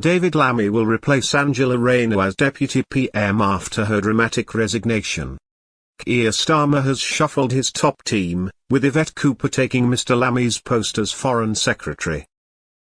David Lammy will replace Angela Rayner as Deputy PM after her dramatic resignation. Keir Starmer has shuffled his top team, with Yvette Cooper taking Mr Lammy's post as Foreign Secretary.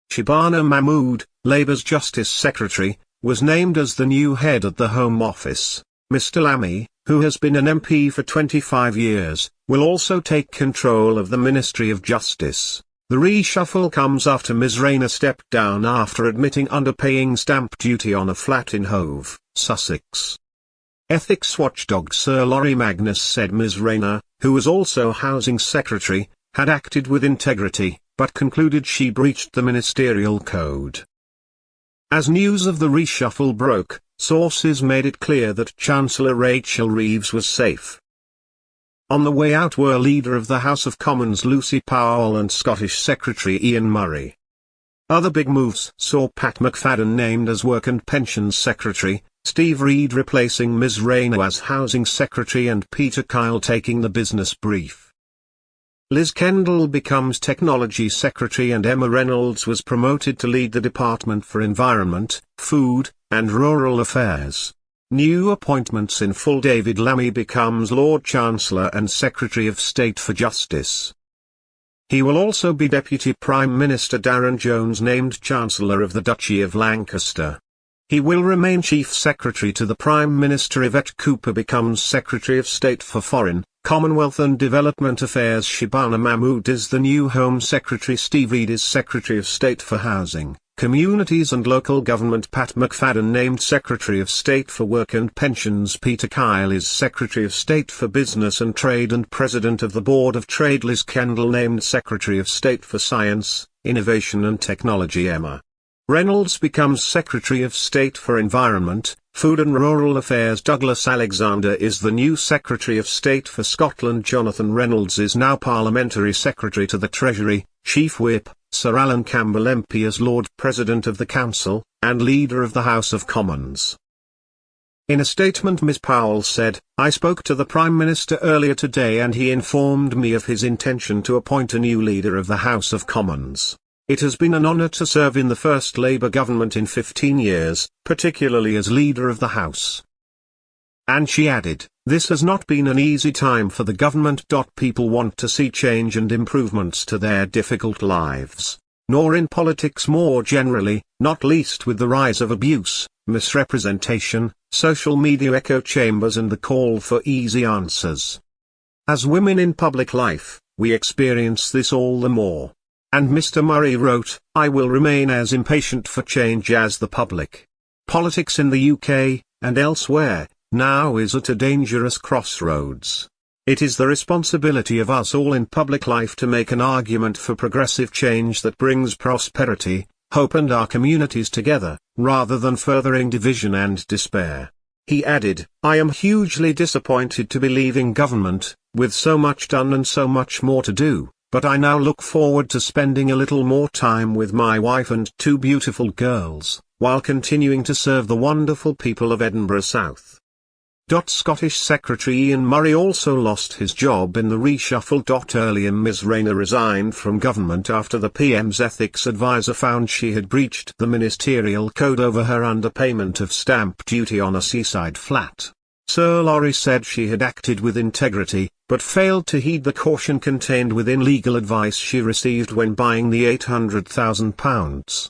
Shabana Mahmood, Labour's Justice Secretary, was named as the new head at the Home Office. Mr Lammy, who has been an MP for 25 years, will also take control of the Ministry of Justice. The reshuffle comes after Ms Rayner stepped down after admitting underpaying stamp duty on a flat in Hove, Sussex. Ethics watchdog Sir Laurie Magnus said Ms Rayner, who was also Housing Secretary, had acted with integrity, but concluded she breached the ministerial code. As news of the reshuffle broke, sources made it clear that Chancellor Rachel Reeves was safe. On the way out were Leader of the House of Commons Lucy Powell and Scottish Secretary Ian Murray. Other big moves saw Pat McFadden named as Work and Pensions Secretary, Steve Reid replacing Ms Rayner as Housing Secretary and Peter Kyle taking the business brief. Liz Kendall becomes Technology Secretary and Emma Reynolds was promoted to lead the Department for Environment, Food, and Rural Affairs. New appointments in full. David Lammy becomes Lord Chancellor and Secretary of State for Justice. He will also be Deputy Prime Minister. Darren Jones named Chancellor of the Duchy of Lancaster. He will remain Chief Secretary to the Prime Minister. Yvette Cooper becomes Secretary of State for Foreign, Commonwealth and Development Affairs. Shabana Mahmood is the new Home Secretary. Steve Reid is Secretary of State for Housing, Communities and Local Government. Pat McFadden named Secretary of State for Work and Pensions. Peter Kyle is Secretary of State for Business and Trade and President of the Board of Trade. Liz Kendall named Secretary of State for Science, Innovation and Technology. Emma Reynolds becomes Secretary of State for Environment, Food and Rural Affairs. Douglas Alexander is the new Secretary of State for Scotland. Jonathan Reynolds is now Parliamentary Secretary to the Treasury. Chief Whip, Sir Alan Campbell MP as Lord President of the Council, and Leader of the House of Commons. In a statement Ms Powell said, "I spoke to the Prime Minister earlier today and he informed me of his intention to appoint a new Leader of the House of Commons. It has been an honour to serve in the first Labour government in 15 years, particularly as Leader of the House." And she added, "This has not been an easy time for the government. People want to see change and improvements to their difficult lives, nor in politics more generally, not least with the rise of abuse, misrepresentation, social media echo chambers and the call for easy answers. As women in public life, we experience this all the more." And Mr Murray wrote, "I will remain as impatient for change as the public. Politics in the UK, and elsewhere, now is at a dangerous crossroads. It is the responsibility of us all in public life to make an argument for progressive change that brings prosperity, hope and our communities together, rather than furthering division and despair." He added, "I am hugely disappointed to be leaving government, with so much done and so much more to do. But I now look forward to spending a little more time with my wife and two beautiful girls, while continuing to serve the wonderful people of Edinburgh South." Scottish Secretary Ian Murray also lost his job in the reshuffle. Earlier Ms Rayner resigned from government after the PM's ethics advisor found she had breached the ministerial code over her underpayment of stamp duty on a seaside flat. Sir Laurie said she had acted with integrity, but failed to heed the caution contained within legal advice she received when buying the £800,000.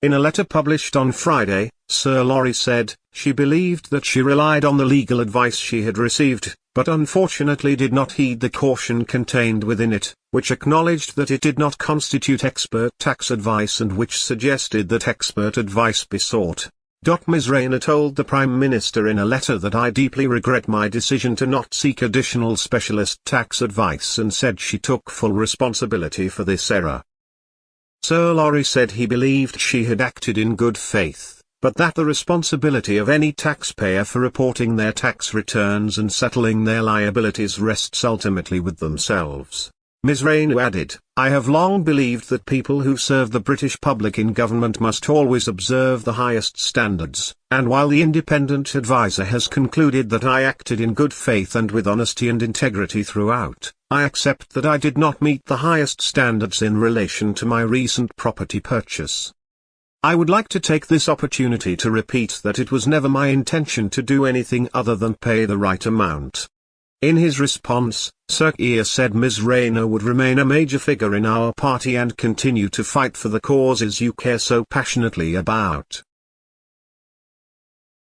In a letter published on Friday, Sir Laurie said, she believed that she relied on the legal advice she had received, but unfortunately did not heed the caution contained within it, which acknowledged that it did not constitute expert tax advice and which suggested that expert advice be sought. Ms Rayner told the Prime Minister in a letter that "I deeply regret my decision to not seek additional specialist tax advice" and said she took full responsibility for this error. Sir Laurie said he believed she had acted in good faith, but that the responsibility of any taxpayer for reporting their tax returns and settling their liabilities rests ultimately with themselves. Ms Rayner added, "I have long believed that people who serve the British public in government must always observe the highest standards, and while the independent adviser has concluded that I acted in good faith and with honesty and integrity throughout, I accept that I did not meet the highest standards in relation to my recent property purchase. I would like to take this opportunity to repeat that it was never my intention to do anything other than pay the right amount. In his response, Sir Keir said Ms Rayner would remain a major figure in our party and continue to fight for the causes you care so passionately about.